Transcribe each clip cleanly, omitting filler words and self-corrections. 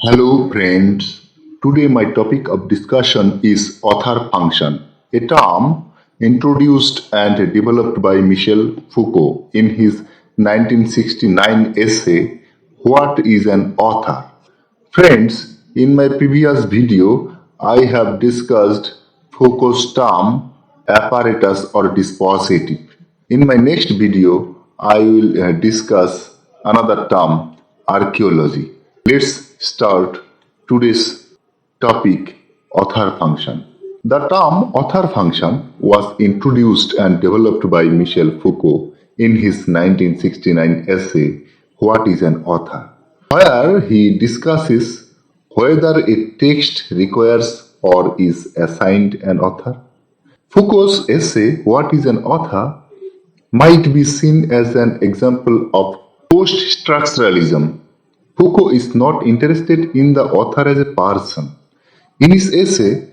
Hello friends, today my topic of discussion is author function, a term introduced and developed by Michel Foucault in his 1969 essay, What is an Author? Friends, in my previous video, I have discussed Foucault's term apparatus or dispositive. In my next video, I will discuss another term, archaeology. Let's start today's topic, author function. The term author function was introduced and developed by Michel Foucault in his 1969 essay, What is an Author? Where he discusses whether a text requires or is assigned an author. Foucault's essay, What is an Author, might be seen as an example of post-structuralism. Foucault is not interested in the author as a person. In his essay,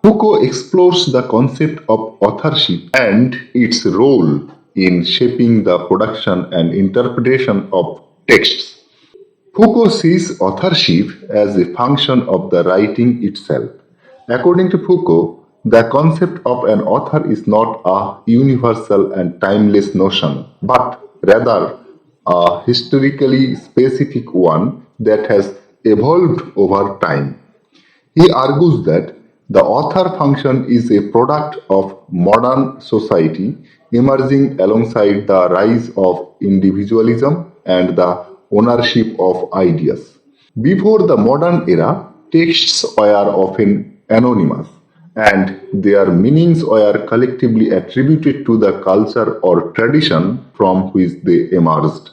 Foucault explores the concept of authorship and its role in shaping the production and interpretation of texts. Foucault sees authorship as a function of the writing itself. According to Foucault, the concept of an author is not a universal and timeless notion, but rather a historically specific one that has evolved over time. He argues that the author function is a product of modern society emerging alongside the rise of individualism and the ownership of ideas. Before the modern era, texts were often anonymous and their meanings were collectively attributed to the culture or tradition from which they emerged.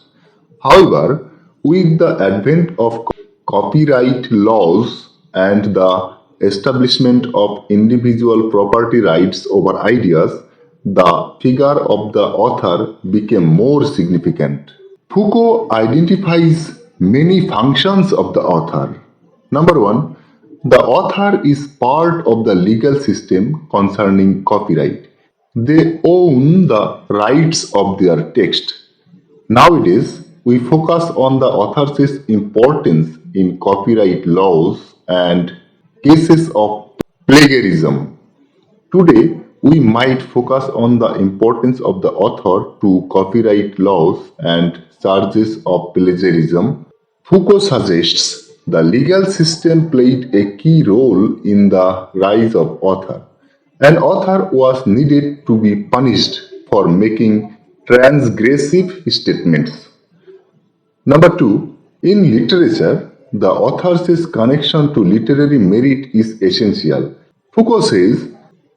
However, with the advent of copyright laws and the establishment of individual property rights over ideas, the figure of the author became more significant. Foucault identifies many functions of the author. Number one, the author is part of the legal system concerning copyright. They own the rights of their text. Nowadays, we focus on the author's importance in copyright laws and cases of plagiarism. Today, we might focus on the importance of the author to copyright laws and charges of plagiarism. Foucault suggests the legal system played a key role in the rise of author. An author was needed to be punished for making transgressive statements. Number two, in literature, the author's connection to literary merit is essential. Foucault says,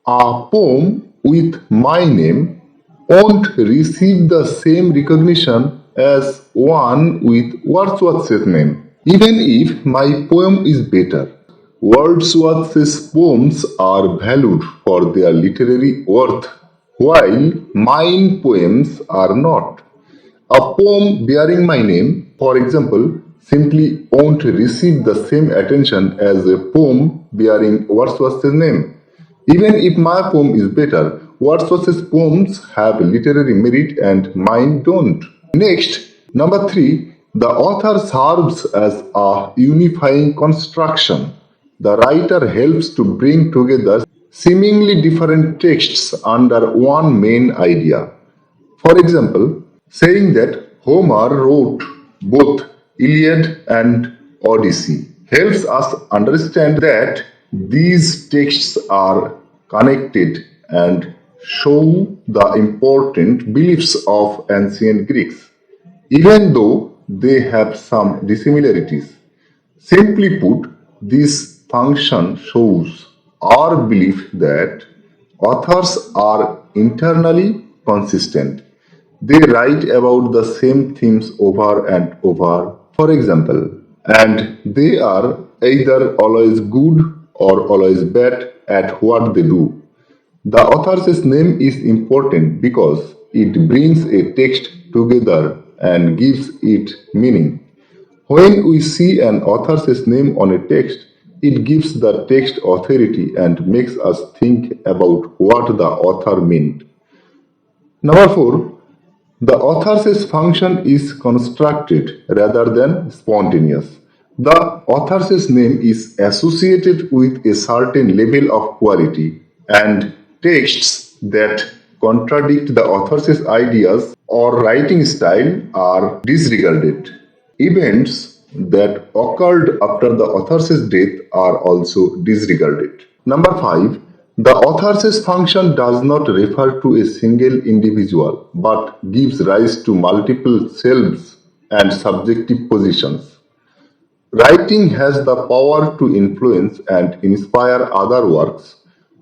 a poem with my name won't receive the same recognition as one with Wordsworth's name, even if my poem is better. Wordsworth's poems are valued for their literary worth, while mine poems are not. A poem bearing my name, for example, simply won't receive the same attention as a poem bearing Wordsworth's name. Even if my poem is better, Wordsworth's poems have literary merit and mine don't. Next, number three, the author serves as a unifying construction. The writer helps to bring together seemingly different texts under one main idea. For example, saying that Homer wrote both Iliad and Odyssey helps us understand that these texts are connected and show the important beliefs of ancient Greeks, even though they have some dissimilarities. Simply put, this function shows our belief that authors are internally consistent. They write about the same themes over and over, for example, and they are either always good or always bad at what they do. The author's name is important because it brings a text together and gives it meaning. When we see an author's name on a text, it gives the text authority and makes us think about what the author meant. Number four, the author's function is constructed rather than spontaneous. The author's name is associated with a certain level of quality, and texts that contradict the author's ideas or writing style are disregarded. Events that occurred after the author's death are also disregarded. Number 5. The author's function does not refer to a single individual but gives rise to multiple selves and subjective positions. Writing has the power to influence and inspire other works.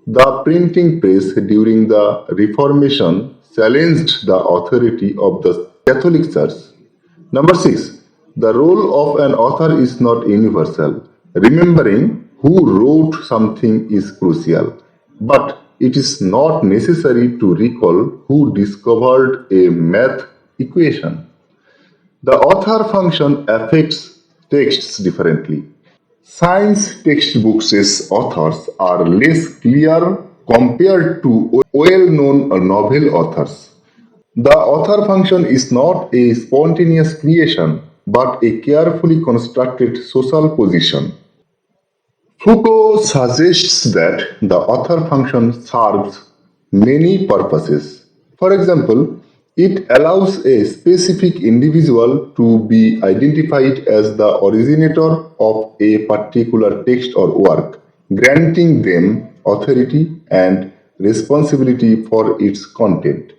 The printing press during the Reformation challenged the authority of the Catholic Church. Number 6. The role of an author is not universal. Remembering who wrote something is crucial, but it is not necessary to recall who discovered a math equation. The author function affects texts differently. Science textbooks' authors are less clear compared to well-known novel authors. The author function is not a spontaneous creation, but a carefully constructed social position. Foucault suggests that the author function serves many purposes. For example, it allows a specific individual to be identified as the originator of a particular text or work, granting them authority and responsibility for its content.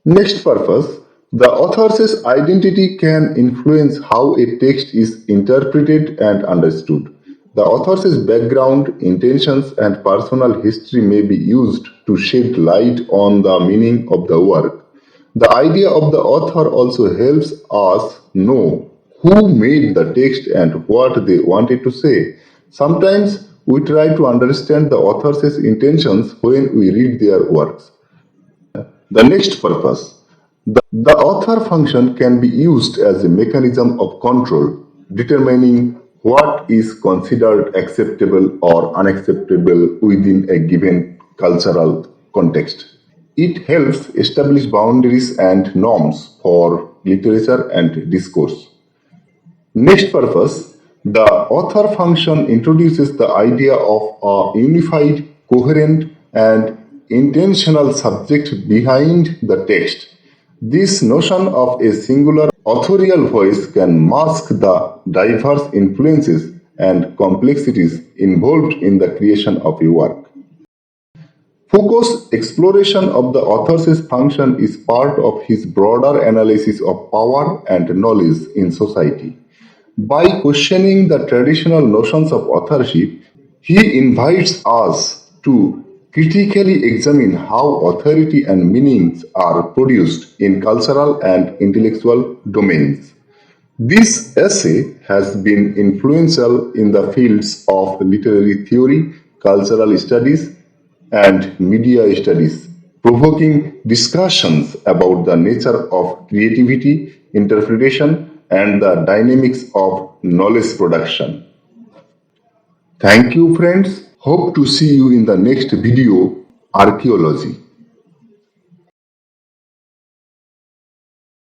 Next purpose, the author's identity can influence how a text is interpreted and understood. The author's background, intentions, and personal history may be used to shed light on the meaning of the work. The idea of the author also helps us know who made the text and what they wanted to say. Sometimes we try to understand the author's intentions when we read their works. The next purpose. The author function can be used as a mechanism of control, determining what is considered acceptable or unacceptable within a given cultural context. It helps establish boundaries and norms for literature and discourse. Next purpose. The author function introduces the idea of a unified, coherent, and intentional subject behind the text. This notion of a singular authorial voice can mask the diverse influences and complexities involved in the creation of a work. Foucault's exploration of the author's function is part of his broader analysis of power and knowledge in society. By questioning the traditional notions of authorship, he invites us to critically examine how authority and meanings are produced in cultural and intellectual domains. This essay has been influential in the fields of literary theory, cultural studies, and media studies, provoking discussions about the nature of creativity, interpretation, and the dynamics of knowledge production. Thank you, friends. Hope to see you in the next video, Archaeology.